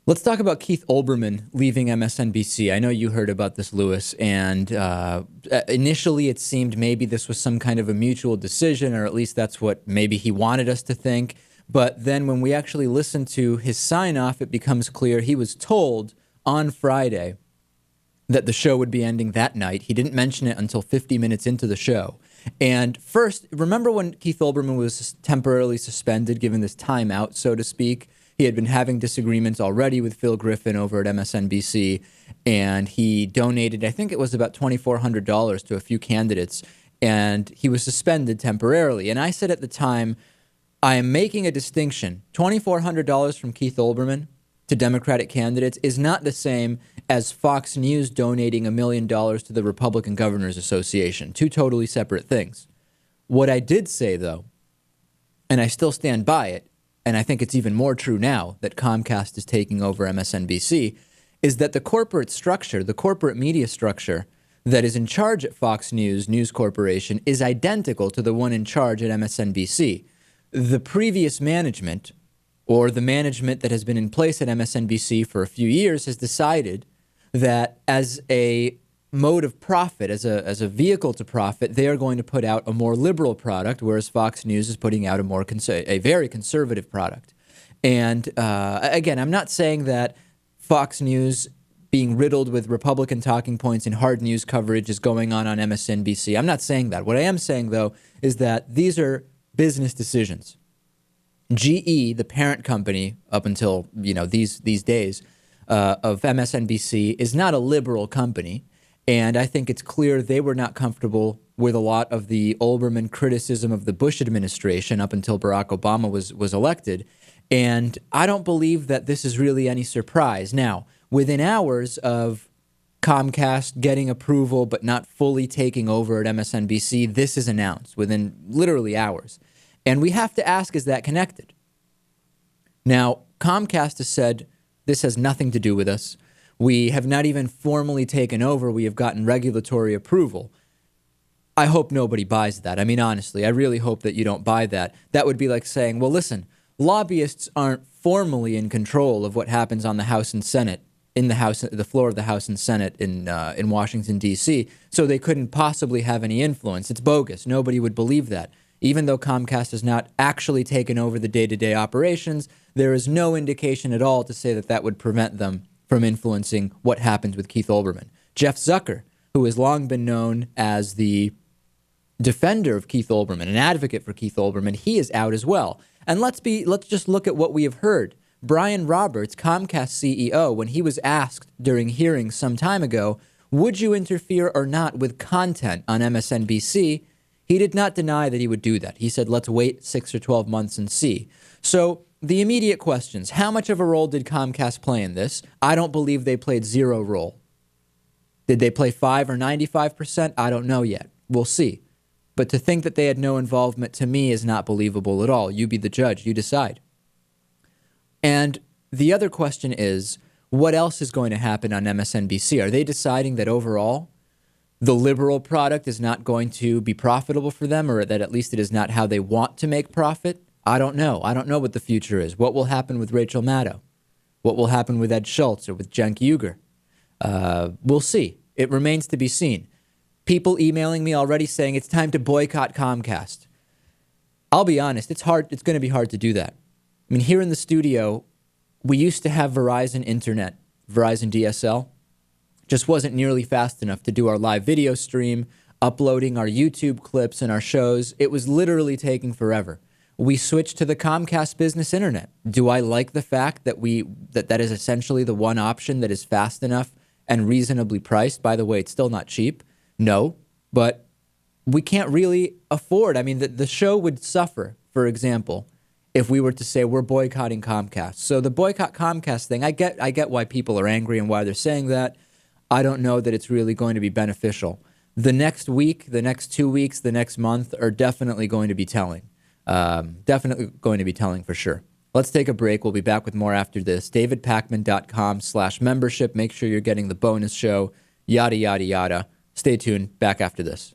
Let's talk about Keith Olbermann leaving MSNBC. I know you heard about this, Lewis, and initially it seemed maybe this was some kind of a mutual decision, or at least that's what maybe he wanted us to think. But then when we actually listen to his sign-off, it becomes clear he was told on Friday that the show would be ending that night. He didn't mention it until 50 minutes into the show. And first, remember when Keith Olbermann was temporarily suspended, given this timeout, so to speak? He had been having disagreements already with Phil Griffin over at MSNBC, and he donated, I think it was about $2,400 to a few candidates, and he was suspended temporarily. And I said at the time, I am making a distinction. $2,400 from Keith Olbermann to Democratic candidates is not the same as Fox News donating $1 million to the Republican Governors Association. Two totally separate things. What I did say, though, and I still stand by it, and I think it's even more true now that Comcast is taking over MSNBC, is that the corporate structure, the corporate media structure that is in charge at Fox News Corporation is identical to the one in charge at MSNBC. The previous management, or the management that has been in place at MSNBC for a few years, has decided that as a mode of profit, as a vehicle to profit, they are going to put out a more liberal product, whereas Fox News is putting out a very conservative product. And again, I'm not saying that Fox News being riddled with Republican talking points and hard news coverage is going on MSNBC. I'm not saying that. What I am saying, though, is that these are business decisions. GE, the parent company up until these days of MSNBC, is not a liberal company. And I think it's clear they were not comfortable with a lot of the Olbermann criticism of the Bush administration up until Barack Obama was elected. And I don't believe that this is really any surprise. Now, within hours of Comcast getting approval but not fully taking over at MSNBC, this is announced within literally hours. And we have to ask, is that connected? Now, Comcast has said this has nothing to do with us. We have not even formally taken over. We have gotten regulatory approval. I hope nobody buys that. I mean, honestly, I really hope that you don't buy that. That would be like saying, well, listen, lobbyists aren't formally in control of what happens on the House and Senate, in the House, the floor of the House and Senate in Washington, D.C., so they couldn't possibly have any influence. It's bogus. Nobody would believe that. Even though Comcast has not actually taken over the day-to-day operations, there is no indication at all to say that that would prevent them from influencing what happens with Keith Olbermann. Jeff Zucker, who has long been known as the defender of Keith Olbermann, an advocate for Keith Olbermann, he is out as well. And let's just look at what we have heard. Brian Roberts, Comcast CEO, when he was asked during hearings some time ago, would you interfere or not with content on MSNBC? He did not deny that he would do that. He said, let's wait 6 or 12 months and see. So the immediate questions, how much of a role did Comcast play in this? I don't believe they played zero role. Did they play 5 or 95%? I don't know yet. We'll see. But to think that they had no involvement, to me, is not believable at all. You be the judge. You decide. And the other question is, what else is going to happen on MSNBC? Are they deciding that overall the liberal product is not going to be profitable for them, or that at least it is not how they want to make profit? I don't know. I don't know what the future is. What will happen with Rachel Maddow? What will happen with Ed Schultz or with Cenk Uygur? We'll see. It remains to be seen. People emailing me already saying it's time to boycott Comcast. I'll be honest, it's hard. It's going to be hard to do that. I mean, here in the studio, we used to have Verizon Internet, Verizon DSL. Just wasn't nearly fast enough to do our live video stream, uploading our YouTube clips and our shows. It was literally taking forever. We switched to the Comcast Business Internet. Do I like the fact that that is essentially the one option that is fast enough and reasonably priced? By the way, it's still not cheap. No, but we can't really afford. I mean, the show would suffer, for example, if we were to say we're boycotting Comcast. So the boycott Comcast thing, I get why people are angry and why they're saying that. I don't know that it's really going to be beneficial. The next week, the next 2 weeks, the next month are definitely going to be telling. Definitely going to be telling for sure. Let's take a break. We'll be back with more after this. davidpakman.com/membership. Make sure you're getting the bonus show, yada, yada, yada. Stay tuned. Back after this.